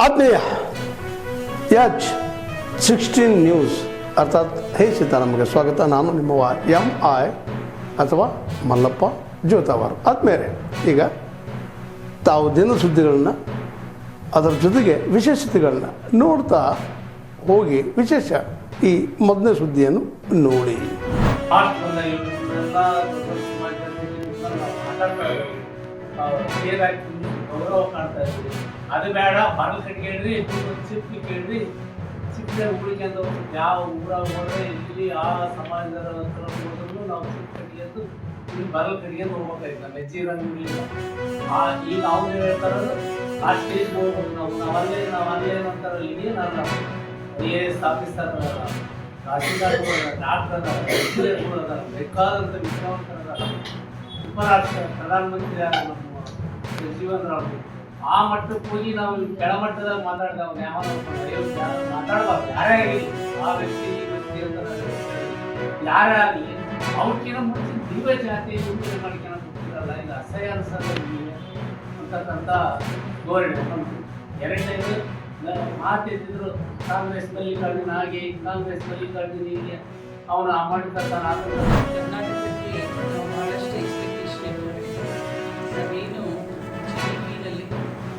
ಆತ್ಮೀಯ H16 news ಅರ್ಥಾತ್ ಹೇ ಸೀತಾರಾಮಗೆ ಸ್ವಾಗತ. ನಾನು ನಿಮ್ಮವ MI ಅಥವಾ ಮಲ್ಲಪ್ಪ ಜೋತಾವಾರ್. ಆದ್ಮೇಲೆ ಈಗ ತಾವು ದಿನ ಸುದ್ದಿಗಳನ್ನ ಅದರ ಜೊತೆಗೆ ವಿಶೇಷತೆಗಳನ್ನ ನೋಡ್ತಾ ಹೋಗಿ ವಿಶೇಷ ಈ ಮೊದಲನೇ ಸುದ್ದಿಯನ್ನು ನೋಡಿ. ಗೌರವ ಕಾಣ್ತಾ ಇದ್ವಿ. ಅದು ಬೇಡ, ಬಾಗಿಲು ಕಟ್ಕೇಳ್ರಿ, ಚಿಪ್ಪಿ ಕೇಳ್ರಿ, ಚಿಕ್ಕ ಉಳಿಕೆಂದು ಯಾವ ಊರಾಗ ಹೋದ್ರೆ ಇಲ್ಲಿ ಆ ಸಮಾಜದ ಹತ್ರ ಹೋದ್ರೂ ನಾವು ಚಿಕ್ಕ ಕಟ್ಟಿಗೆಂದು ಇಲ್ಲಿ ಬಾಗಿಲು ಕಟ್ಕೊಂಡು ಹೋಗ್ಬೇಕಾಯ್ತು. ನಮ್ಮ ಹೆಜ್ಜಿರಂಗಿಲ್ಲ. ಈಗ ಅವ್ರು ಹೇಳ್ತಾರ ಆ ಸ್ಟೇಜ್ ಹೋಗ್ಬೇಕು, ನಾವಲ್ಲೇ ಅಂತಾರ. ಇಲ್ಲಿ ನಾನು AS ಆಫೀಸರ್, ತಹಸೀಲ್ದಾರ್, ಡಾಕ್ಟರ್, ಬೇಕಾದಂಥ ವಿದ್ಯಾವಂತರ, ಉಪರಾಷ್ಟ್ರ ಪ್ರಧಾನಮಂತ್ರಿ ನಮ್ಮ ಜೀವನ್ ರಾವ್, ಆ ಮಟ್ಟಕ್ಕೆ ಹೋಗಿ ನಾವು ಕೆಳಮಟ್ಟದಾಗ ಮಾತಾಡಿದವ್ ಯಾವ ಮಾತಾಡಬಾರ್ದು. ಯಾರೇ ಆಗಲಿ, ಆ ವ್ಯಕ್ತಿ ಈ ವ್ಯಕ್ತಿ ಅಂತ ಯಾರೇ ಆಗಲಿ, ಅವ್ರಿಗಿನ ಮುಂಚೆ ಜೀವ ಜಾತಿ ಯೋಚನೆ ಮಾಡ್ಕೊಂಡು ಗೊತ್ತಿರಲ್ಲ. ಇದು ಅಸಹ್ಯ ಅನ್ಸಲ್ಲ ಅಂತಕ್ಕಂಥ ಧೋರಣೆ ಬಂತು. ಎರಡನೇದು ಮಾತಿದ್ರು ಕಾಂಗ್ರೆಸ್ ಮಲ್ಲಿಕಾರ್ಜುನ ಹಾಗೆ, ಕಾಂಗ್ರೆಸ್ ಮಲ್ಲಿಕಾರ್ಜುನ ಹೀಗೆ ಅವನು ಆ ಮಾಡಿರ್ತಕ್ಕ ಕರ್ನಾಟಕಕ್ಕೆ ನಾವು ಬಹಳಷ್ಟು ಎಕ್ಸ್ಪೆಕ್ಟೇಷನ್ ನಾವೇನು GDP-ನಲ್ಲಿ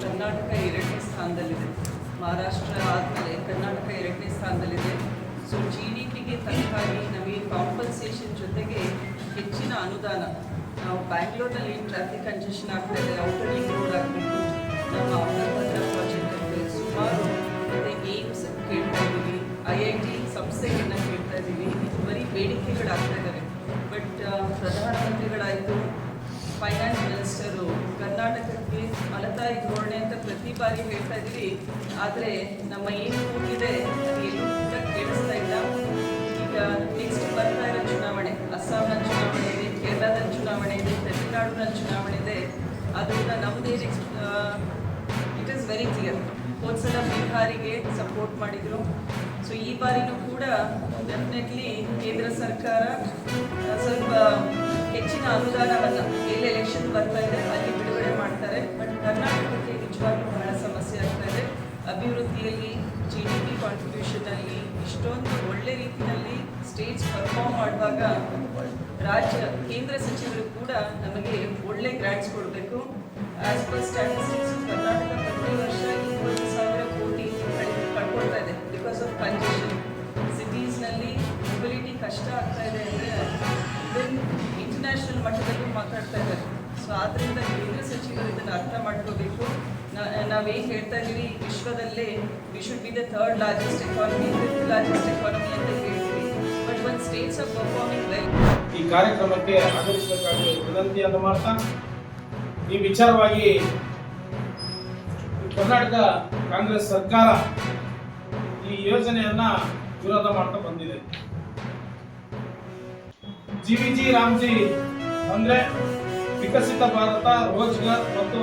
ಕರ್ನಾಟಕ 2ನೇ ಸ್ಥಾನದಲ್ಲಿದೆ. ಮಹಾರಾಷ್ಟ್ರ ಆದಮೇಲೆ ಕರ್ನಾಟಕ 2ನೇ ಸ್ಥಾನದಲ್ಲಿದೆ. ಸೊ GDP-ಗೆ ತಕ್ಕಾಗಿ ನಾವೇನು ಕಾಂಪನ್ಸೇಷನ್ ಜೊತೆಗೆ ಹೆಚ್ಚಿನ ಅನುದಾನ, ನಾವು ಬ್ಯಾಂಗ್ಳೂರ್ನಲ್ಲಿ ಏನು ಟ್ರಾಫಿಕ್ ಕಂಜೆಷನ್ ಆಗ್ತಾ ಇದೆ, ಔಟರ್ ರಿಂಗ್ ರೋಡ್ ಆಗಬೇಕು, ನಮ್ಮ ಅಮೃತಭದ್ರ ಪ್ರಾಜೆಕ್ಟ್ ಆಗಲಿ, ಸುಮಾರು ಮತ್ತು ಏಮ್ಸ್ ಕೇಳ್ತಾ ಇದ್ದೀವಿ, IIT ಸಂಸ್ಥೆಗಳನ್ನ ಕೇಳ್ತಾ ಇದ್ದೀವಿ. ಇದು ಬರೀ ಬೇಡಿಕೆಗಳಾಗ್ತಾ ಇದ್ದಾವೆ. ಬಟ್ ಪ್ರಧಾನಮಂತ್ರಿಗಳಾಯಿತು, ಫೈನಾನ್ಸ್ ಮಿನಿಸ್ಟರು ಕರ್ನಾಟಕಕ್ಕೆ ಮಲತಾಯಿ ಧೋರಣೆ ಅಂತ ಪ್ರತಿ ಬಾರಿ ಹೇಳ್ತಾ ಇದ್ದೀವಿ. ಆದರೆ ನಮ್ಮ ಏನು ಕೂಗಿದೆ ಅದು ಎಲ್ಲೂ ಕೂಡ ಕೇಳಿಸ್ತಾ ಇಲ್ಲ. ಈಗ ನೆಕ್ಸ್ಟ್ ಬರ್ತಾ ಇರೋ ಚುನಾವಣೆ, ಅಸ್ಸಾಂನ ಚುನಾವಣೆ ಇದೆ, ಕೇರಳದ ಚುನಾವಣೆ ಇದೆ, ತಮಿಳುನಾಡಿನ ಚುನಾವಣೆ ಇದೆ. ಅದರಿಂದ ನಮ್ಮದೇನು ಇಟ್ ಈಸ್ ವೆರಿ ಕ್ಲಿಯರ್. ಹೋದ ಸಲ ಬಿಹಾರಿಗೆ ಸಪೋರ್ಟ್ ಮಾಡಿದರು. ಸೊ ಈ ಬಾರಿನೂ ಕೂಡ ಡೆಫಿನೆಟ್ಲಿ ಕೇಂದ್ರ ಸರ್ಕಾರ ಸ್ವಲ್ಪ ಹೆಚ್ಚಿನ ಅನುದಾನವನ್ನು ಎಲ್ಲಿ ಎಲೆಕ್ಷನ್ ಬರ್ತಾ ಇದೆ ಅಲ್ಲಿ ಬಿಡುಗಡೆ ಮಾಡ್ತಾರೆ. ಬಟ್ ಕರ್ನಾಟಕಕ್ಕೆ ನಿಜವಾಗ್ಲೂ ಬಹಳ ಸಮಸ್ಯೆ ಆಗ್ತಾ ಇದೆ. ಅಭಿವೃದ್ಧಿಯಲ್ಲಿ, GDP ಕಾಂಟ್ರಿಬ್ಯೂಷನಲ್ಲಿ ಇಷ್ಟೊಂದು ಒಳ್ಳೆ ರೀತಿಯಲ್ಲಿ ಸ್ಟೇಟ್ಸ್ ಪರ್ಫಾರ್ಮ್ ಮಾಡುವಾಗ ಕೇಂದ್ರ ಸಚಿವರು ಕೂಡ ನಮಗೆ ಒಳ್ಳೆ ಗ್ರಾಂಟ್ಸ್ ಕೊಡಬೇಕು. ಆ್ಯಸ್ ಪರ್ ಸ್ಟ್ಯಾಟಿಸ್ಟಿಕ್ಸ್ ಕರ್ನಾಟಕ ಪ್ರತಿ ವರ್ಷ 20,000 ಕೋಟಿ ಕಳ್ಕೊಳ್ತಾ ಇದೆ ಬಿಕಾಸ್ ಆಫ್ ಕಂಜೆಷನ್. ಸಿಟೀಸ್ನಲ್ಲಿ ಮೊಬಿಲಿಟಿ ಕಷ್ಟ ಆಗ್ತಾ ಇದೆ ಅಂದರೆ ಇದನ್ನು ಇಂಟರ್ನ್ಯಾಷನಲ್ ಮಟ್ಟದಲ್ಲೂ ಮಾತಾಡ್ತಾ ಇದ್ದಾರೆ. ಸೊ ಆದ್ದರಿಂದ ಕೇಂದ್ರ ಸಚಿವರು ಇದನ್ನು ಅರ್ಥ ಮಾಡ್ಕೋಬೇಕು. ನಾವೇನು ಹೇಳ್ತಾ ಇದ್ದೀವಿ, ವಿಶ್ವದಲ್ಲೇ we should be the 3rd largest economy, 5th largest economy ಅಂತ ಹೇಳ್ತೀವಿ. But one States R performing well. ಈ ಕಾರ್ಯಕ್ರಮಕ್ಕೆ ಆಗಮಿಸಬೇಕಾಗಿ ವಿನಂತಿಯನ್ನು ಮಾಡ್ತಾ, ಈ ವಿಚಾರವಾಗಿ ಕರ್ನಾಟಕ ಕಾಂಗ್ರೆಸ್ ಸರ್ಕಾರ ಈ ಯೋಜನೆಯನ್ನ ವಿರೋಧ ಮಾಡ್ತಾ ಬಂದಿದೆ. GVG ರಾಮ್ಜಿ ಅಂದ್ರೆ ವಿಕಸಿತ ಭಾರತ, ರೋಜ್ಗಾರ್ ಮತ್ತು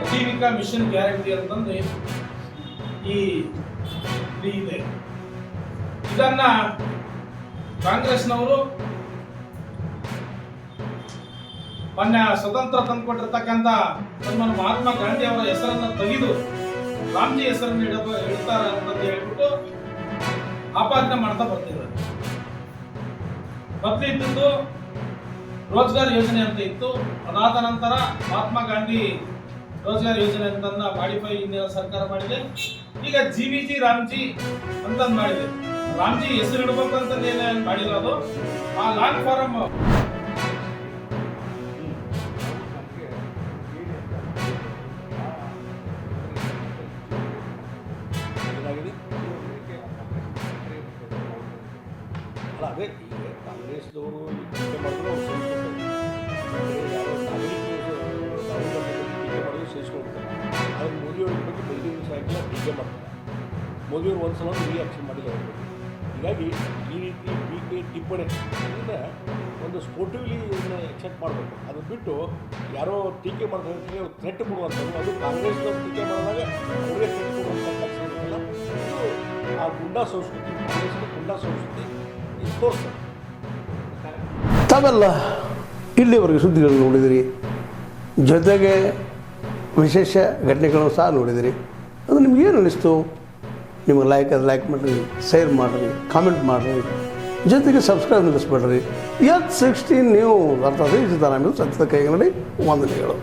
ಆಜೀವಿಕಾ ಮಿಷನ್ ಗ್ಯಾರಂಟಿ ಅಂತಂದು ಈ ಇದೆ. ಇದನ್ನ ಕಾಂಗ್ರೆಸ್ನವರು ಮೊನ್ನೆ ಸ್ವತಂತ್ರ ತಂದುಕೊಟ್ಟಿರ್ತಕ್ಕಂಥ ಸನ್ಮಾನ ಮಹಾತ್ಮ ಗಾಂಧಿ ಅವರ ಹೆಸರನ್ನು ತೆಗೆದು ರಾಮ್ಜಿ ಹೆಸರನ್ನು ಇಡ್ತಾರೆ ಅಂತ ಹೇಳ್ಬಿಟ್ಟು ಆಪಾದನೆ ಮಾಡ್ತಾ ಬರ್ತಿದ್ದಾರೆ. ಮೊದಲಿದ್ದು ರೋಜ್ಗಾರ್ ಯೋಜನೆ ಅಂತ ಇತ್ತು. ಅದಾದ ನಂತರ ಮಹಾತ್ಮ ಗಾಂಧಿ ರೋಜ್ಗಾರ್ ಯೋಜನೆ ಅಂತ ಮಾಡಿಫೈ ಇಂದಿನ ಸರ್ಕಾರ ಮಾಡಿದೆ. ಈಗ GVG ರಾಮ್ಜಿ ಅಂತ ಮಾಡಿದೆ. ರಾಮ್ಜಿ ಹೆಸರು ಇಡ್ಬೇಕಂತ ಏನೇನು ಮಾಡಿರೋದು ಆ ಲಾಂಗ್ ಫಾರಮ್ ಅದೇ ಈಗ ಕಾಂಗ್ರೆಸ್ದವರು ಟೀಕೆ ಮಾಡಿದ್ರು ಅವ್ರು ಸಹಿಸ್ಕೊಳ್ತಾರೆ. ಯಾರೋ ನಾಗರಿಕರು ಟೀಕೆ ಮಾಡಿದ್ರು ಸಹಿಸ್ಕೊಳ್ತಾರೆ. ಆದ್ರೆ ಮೋದಿಯವ್ರ ಬಗ್ಗೆ ಬೈದು ಆಗಿಲ್ಲ, ಟೀಕೆ ಮಾಡ್ತಾರೆ. ಮೋದಿಯವರು ಒಂದು ಸಲ ರಿಯಾಕ್ಷನ್ ಮಾಡಿಲ್ಲ ಅವ್ರ ಬಗ್ಗೆ. ಹೀಗಾಗಿ ಈ ರೀತಿ ಟೀಕೆ ಟಿಪ್ಪಣಿ ಇದನ್ನು ಒಂದು ಸ್ಪೋರ್ಟಿವ್ಲಿ ಇದನ್ನ ಎಕ್ಸೆಪ್ಟ್ ಮಾಡಬೇಕು. ಅದು ಬಿಟ್ಟು ಯಾರೋ ಟೀಕೆ ಮಾಡ್ತಾರೆ ಥ್ರೆಟ್ ಕೊಡುವಂಥದ್ದು, ಅದು ಕಾಂಗ್ರೆಸ್ನವ್ರು ಟೀಕೆ ಮಾಡಿದಾಗ ಅವರಿಗೆ ಥ್ರೆಟ್ ಕೊಡುವಂಥ ಕೆಲಸ ಇರೋದಿಲ್ಲ. ಇದು ಆ ಗುಂಡಾ ಸಂಸ್ಕೃತಿ, ಕಾಂಗ್ರೆಸ್ನ ಗುಂಡಾ ಸಂಸ್ಕೃತಿ ತೋರಿಸ್ತದೆ. ತಾವೆಲ್ಲ ಇಲ್ಲಿವರೆಗೆ ಸುದ್ದಿಗಳನ್ನು ನೋಡಿದಿರಿ, ಜೊತೆಗೆ ವಿಶೇಷ ಘಟನೆಗಳನ್ನು ಸಹ ನೋಡಿದಿರಿ. ಅದು ನಿಮ್ಗೆ ಏನು ಅನ್ನಿಸ್ತು? ನಿಮಗೆ ಲೈಕ್ ಮಾಡಿರಿ, ಶೇರ್ ಮಾಡಿರಿ, ಕಾಮೆಂಟ್ ಮಾಡಿರಿ, ಜೊತೆಗೆ ಸಬ್ಸ್ಕ್ರೈಬ್ ನಿಲ್ಲಿಸ್ಬೇಡ್ರಿ. H16 ನ್ಯೂಸ್ ಅರ್ಥಾತ್ ಈ ಸಿದ್ದರಾಮಯ್ಯ ಸತ್ಯದ ಕೈಗನ್ನಡಿ ವಂದನೆಗಳು.